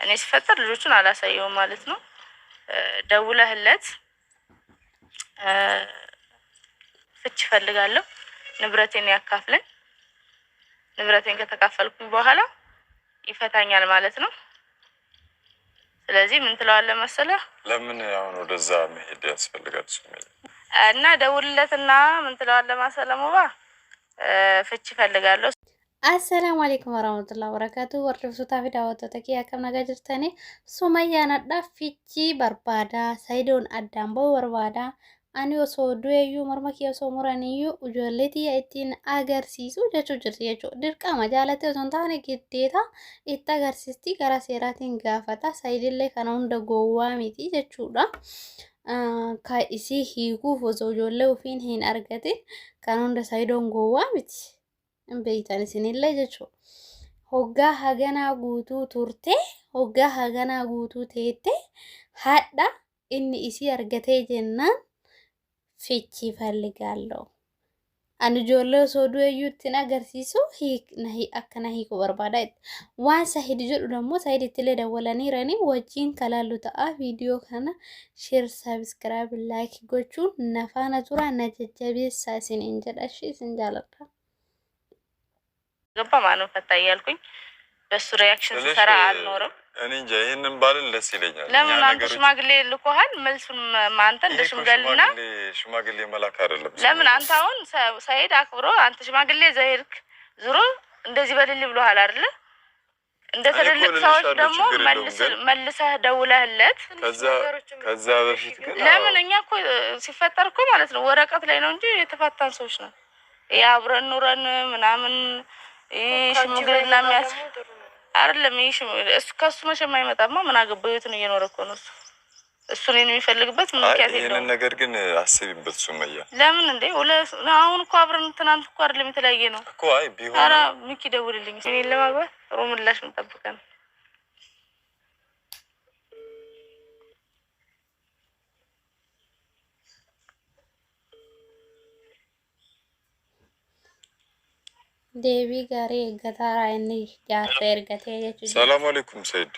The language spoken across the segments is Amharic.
እኔ ሲፈጠር ልጆቹን አላሳየውም ማለት ነው። ደውለህለት ፍች ፈልጋለሁ ንብረቴን ያካፍለኝ፣ ንብረቴን ከተካፈልኩኝ በኋላ ይፈታኛል ማለት ነው። ስለዚህ ምን ትለዋለህ መሰለህ? ለምን አሁን ወደዛ መሄድ ያስፈልጋል? እና ደውልለትና ምን ትለዋለህ መሰለህ? ሙባ ፍች ፈልጋለሁ። አሰላሙ አለይኩም ወራህመቱላሂ ወበረካቱ ወርደፍቱ ታፊዳ ወተተኪ ያከም ነገ ጅርተኔ ሱመያ ነዳ ፊቺ በርባዳ ሳይዶን አዳምቦ በርባዳ አኒ osoo du'eeyyuu morma kee osoo muraniyyuu ijoollee xiyya ittiin agarsiisu jechuu jirti jechuudha. Dirqama jaalatee osoo hin taane giddeeta itti agarsiisti gara seeraatiin gaafata. Saayidillee kana hunda gowwaa miti jechuudha. Ka isii hiikuuf osoo ijoollee ofiin hin argatin kan hunda saayidoon gowwaa miti. Hin beektan isinillee jechuudha. Hoggaa haganaa guutuu turte, hoggaa haganaa guutuu teette hadha inni isii argatee jennaan fichi ፈልጋለሁ አንድ ጆሎ ሶዶ yuutin agarsiisu akkana hiiku barbaada waan saahid jedhu ደግሞ ሳይድ itile dawalanii rani wajjin kalaalu ta'a video kana share subscribe like gochuun nafaana tura najajjabeessa isin jedhashi isin jaalata ገባ ማነው ፈታ እያልኩኝ በሱ ሪአክሽን ሰራ አልኖርም። እኔ እንጃ ይሄንን ባልን ደስ ይለኛል። ለምን አንተ ሽማግሌ ልኮሃል? መልሱን አንተ እንደ ሽማግሌ መላክ አይደለም። ለምን አንተ አሁን ሳይድ አክብሮ አንተ ሽማግሌ ዘይርክ ዙሮ እንደዚህ በልል ብሎሃል አይደል? እንደ ትልልቅ ሰዎች ደግሞ መልሰህ ደውለህለት ከዛ በፊት ግን ለምን እኛ እኮ ሲፈጠር እኮ ማለት ነው ወረቀት ላይ ነው እንጂ የተፋታን ሰዎች ነው። ያ አብረን ኑረን ምናምን ሽምግልና የሚያስ አይደለም ከሱ መቼም አይመጣማ። ምን አገባው? የት ነው እየኖረ እኮ ነው እሱን የሚፈልግበት ምክንያት የለውም። ይሄንን ነገር ግን አስቢበት ሱመያ። ለምን እንዴ አሁን እኮ አብረን ትናንት እኮ አይደለም የተለያየ ነው እኮ። አይ ቢሆን ኧረ ሚኪ ደውልልኝ እኔን ለማግባት ጥሩ ምላሽ እንጠብቀን። deebii gaarii eeggataa inni jaarsa ergatee jechuudha. ሰላም አለይኩም ሰይድ።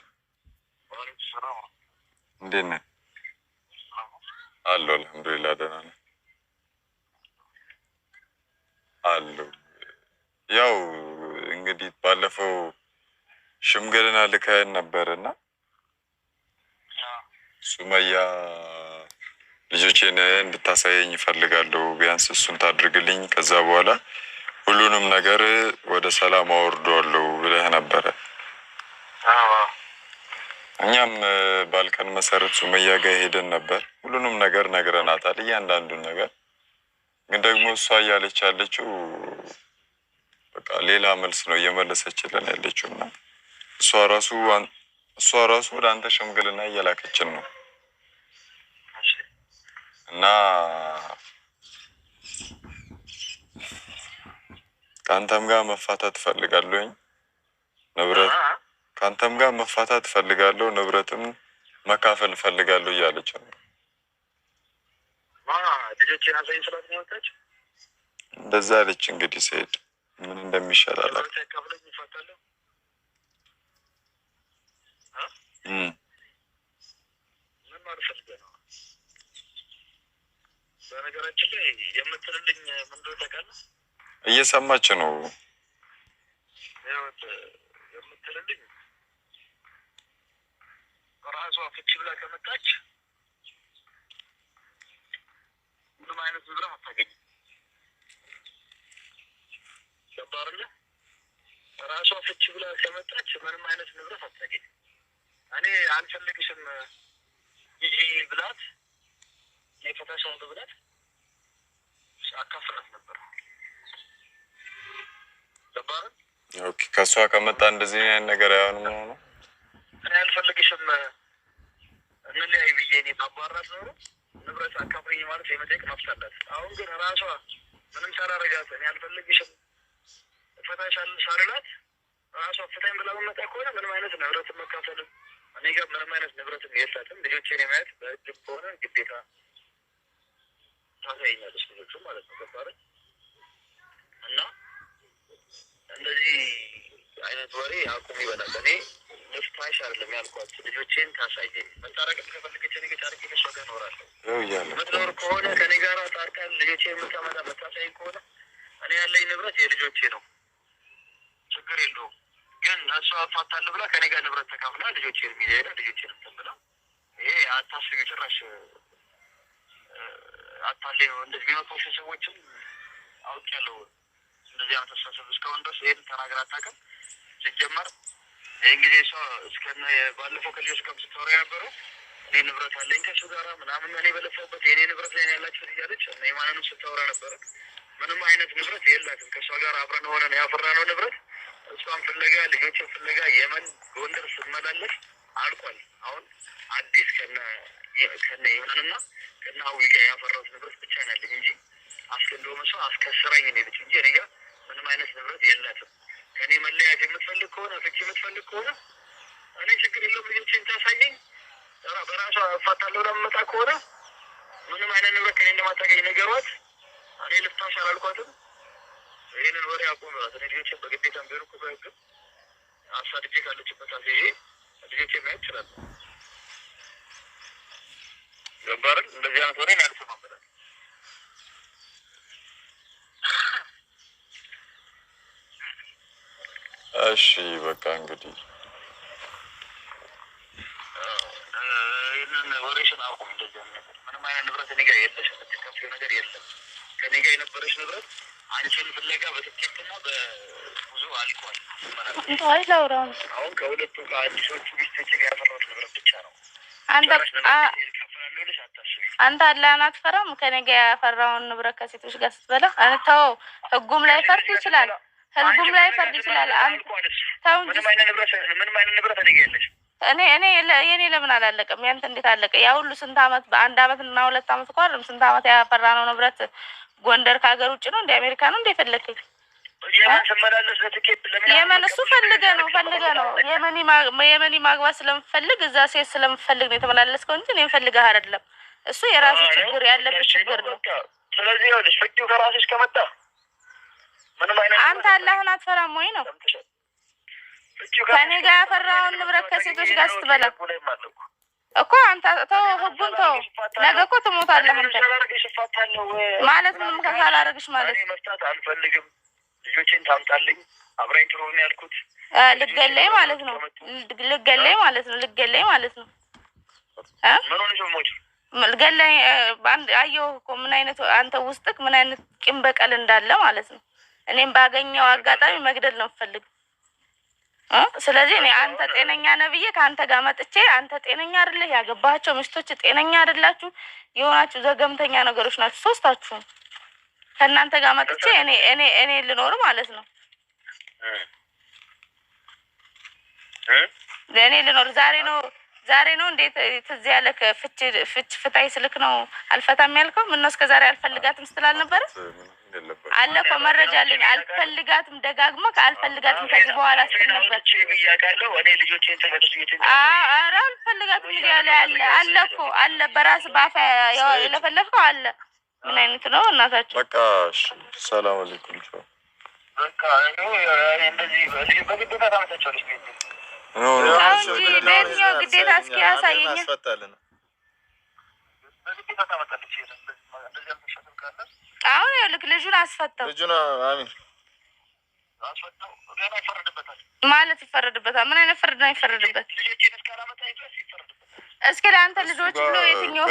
እንዴት ነህ? አለሁ አልሐምዱሊላህ ደህና ነኝ አለሁ። ያው እንግዲህ ባለፈው ሽምግልና ልከኸን ነበርና ሱመያ ልጆቼን እንድታሳየኝ እፈልጋለሁ፣ ቢያንስ እሱን ታድርግልኝ፣ ከዛ በኋላ ሁሉንም ነገር ወደ ሰላም አወርደዋለሁ ብለህ ነበረ። እኛም ባልከን መሰረት ሱመያ ጋር ሄደን ነበር። ሁሉንም ነገር ነግረናታል፣ እያንዳንዱን ነገር። ግን ደግሞ እሷ እያለች ያለችው በቃ ሌላ መልስ ነው እየመለሰችልን ያለችው እና እሷ ራሱ ወደ አንተ ሽምግልና እየላከችን ነው እና ካንተም ጋር መፋታት ፈልጋለሁኝ ንብረት ካንተም ጋር መፋታት ፈልጋለሁ ንብረትም መካፈል ፈልጋለሁ እያለች ነው። ልጆቼን አሳይኝ ስላት ነው ወጣች። እንደዛ አለች። እንግዲህ ሰይድ ምን እንደሚሻል አላውቅም። ምን ማለት ነው? በነገራችን ላይ የምትልልኝ ምንድነው ታውቃለህ? እየሰማች ነው የምትልልኝ ራሷ ፍቺ ብላ ከመጣች ምንም አይነት ንብረት አታገኝም። ገባህ? ራሷ ፍቺ ብላ ከመጣች ምንም አይነት ንብረት አታገኝም። እኔ አልፈልግሽም ይሄ ብላት የፈታሽ ነው ብላት አካፍራት ነበር። ኦኬ ከሷ ከመጣ እንደዚህ አይነት ነገር አይሆንም ነው። እኔ አልፈልግሽም እንለያይ ብዬ እኔ ባባራት ነው ንብረት አካፍሪኝ ማለት የመጠየቅ መብት አላት። አሁን ግን ራሷ ምንም ሳላረጋት እኔ አልፈልግሽም እፈታሻለሁ ሳልላት ራሷ ፍታኝ ብላ መጣ ከሆነ ምንም አይነት ንብረት መካፈልም እኔ ጋር ምንም አይነት ንብረትም የላትም። ልጆቼን የማየት በእጅም ከሆነ ግዴታ ታሳይኛለች ልጆቹ ማለት ነው። ገባህ? እና እንደዚህ አይነት ወሬ አቁም ይበላል። እኔ ልፍታሽ አይደለም ያልኳት፣ ልጆቼን ታሳየኝ። መታረቅም ከፈለገች እኔ ጋር ታርቄ ከእሷ ጋር እኖራለሁ። የምትኖር ከሆነ ከኔ ጋር ታርቀን ልጆቼን የምታመጣ መታሳየኝ ከሆነ እኔ ያለኝ ንብረት የልጆቼ ነው፣ ችግር የለውም። ግን እሷ አፋታለሁ ብላ ከኔ ጋር ንብረት ተካፍላ ልጆቼን ሚዜና ልጆቼን ብላ ይሄ አታስቢ። ጭራሽ አታለኝ ነው። እንደዚህ የሚመጡሽ ሰዎችም አውቄያለሁ። እንደዚህ አይነት አስተሳሰብ እስካሁን ድረስ ይሄን ተናግራ አታውቅም። ሲጀመር ይህን ጊዜ እሷ እስከነ ባለፈው ከልጆች ጋር ስታወራ የነበረው እኔ ንብረት አለኝ ከሱ ጋራ ምናምን እኔ በለፋበት የእኔ ንብረት ላይ ያላቸው እያለች እና የማንኑ ስታወራ ነበረ። ምንም አይነት ንብረት የላትም። ከእሷ ጋር አብረን ሆነን ያፈራነው ንብረት እሷን ፍለጋ ልጆችን ፍለጋ የመን ጎንደር ስትመላለስ አልቋል። አሁን አዲስ ከነ የመንና ከነ ሀዊ ጋር ያፈራሁት ንብረት ብቻ ነው ያለኝ እንጂ አስገንዶ መሷ አስከስራኝ ነው ልጅ እንጂ እኔ ጋር ምንም አይነት ንብረት የላትም። ከኔ መለያየት የምትፈልግ ከሆነ ፍቺ የምትፈልግ ከሆነ እኔ ችግር የለውም። ልጆችን ታሳየኝ። በራሷ እፋታለሁ ለመጣ ከሆነ ምንም አይነት ንብረት ከኔ እንደማታገኝ ነገሯት። እኔ ልፍታሽ አላልኳትም። ይህንን ወሬ አቆምራት። እኔ ልጆችን በግዴታም ቢሆን እኮ በህግም አሳድጄ ካለችበት አስይዤ ልጆቼ ማየት ይችላል። ገባርን? እንደዚህ አይነት ወሬ አልሰማም ብለን እሺ በቃ እንግዲህ ይህንን ወሬሽን አቁም። እንደዚህ ነገር ምንም አይነት ንብረት እኔ ጋር የለሽ፣ የምትከፍይው ነገር የለም። ከኔ ጋር የነበረሽ ንብረት አንቺን ፍለጋ በትኬትና በብዙ አልቋል። አሁን ከሁለቱ ከአዲሶቹ ሚስቶች ጋር ያፈራሁት ንብረት ብቻ ነው። አንተ አላህን አትፈራም? ከኔ ጋር ያፈራውን ንብረት ከሴቶች ጋር ስትበላ አንተው ህጉም ላይ ፈርድ ይችላል። ህጉም ላይ ፈርድ ይችላል። ተው እንጂ ምንም አይነት ንብረት እኔ ጋር የለሽ። እኔ የኔ ለምን አላለቀም? ያንተ እንዴት አለቀ? ያ ሁሉ ስንት አመት በአንድ አመት እና 2 አመት እኮ አይደለም ስንት አመት ያፈራነው ንብረት ጎንደር ከሀገር ውጭ ነው እንደ አሜሪካ ነው እንደ ፈለከኝ የመን እሱ ፈልገ ነው የመኒ ማግባት ስለምፈልግ እዛ ሴት ስለምፈልግ ነው የተመላለስከው እንጂ እኔም ፈልገህ አይደለም። እሱ የራሱ ችግር ያለበት ችግር ነው። ስለዚህ ይኸውልሽ ፍቺው ከራስሽ ከመጣ ምንም አይነት አንተ አላህን አትፈራም ወይ ነው? ከኔ ጋር ያፈራውን ንብረት ከሴቶች ጋር ስትበላ እኮ አንተ ተው፣ ህጉን ተው። ነገ እኮ ትሞታለህ አንተ ማለት ምንም ካላረግሽ ማለት መፍታት አልፈልግም። ልጆቼን ታምጣልኝ አብራኝ ትሮን ያልኩት ልገለኝ ማለት ነው። ልገለኝ ማለት ነው። ምን ሆነሽ ሞች ልገለኝ አንድ አየሁ እኮ ምን አይነት አንተ ውስጥክ ምን አይነት ቂም በቀል እንዳለ ማለት ነው። እኔም ባገኘው አጋጣሚ መግደል ነው የምፈልግ። ስለዚህ እኔ አንተ ጤነኛ ነብዬ ከአንተ ጋር መጥቼ አንተ ጤነኛ አይደለህ፣ ያገባቸው ሚስቶች ጤነኛ አይደላችሁ፣ የሆናችሁ ዘገምተኛ ነገሮች ናችሁ ሶስታችሁም። ከእናንተ ጋር መጥቼ እኔ ልኖር ማለት ነው። እኔ ልኖር ዛሬ ነው እንዴት ትዝ ያለክ ፍታይ ስልክ ነው አልፈታም ያልከው? ምነው እስከ ዛሬ አልፈልጋትም ስትል አልነበረ? አለ እኮ መረጃ አለኝ። አልፈልጋትም ደጋግመህ አልፈልጋትም ከዚህ በኋላ ስትል ነበር። ኧረ አልፈልጋትም ሚዲያ ላይ አለ እኮ አለ። በራስህ በአፋ የለፈለፍከው አለ። ምን አይነት ነው እናታችሁ? በቃ ሰላም አለይኩም። በቃ እንደዚህ በግዴታ ታመጣቸዋለሽ ቤት እንጂ ለእኛው ግዴታ እስኪ ያሳየኝ። አሁን ይኸውልህ ልጁን አስፈታው። ልጁን አሚን ማለት ይፈረድበታል። ምን አይነት ፍርድ ነው ይፈረድበት? እስኪ ለአንተ ልጆች ብሎ የትኛው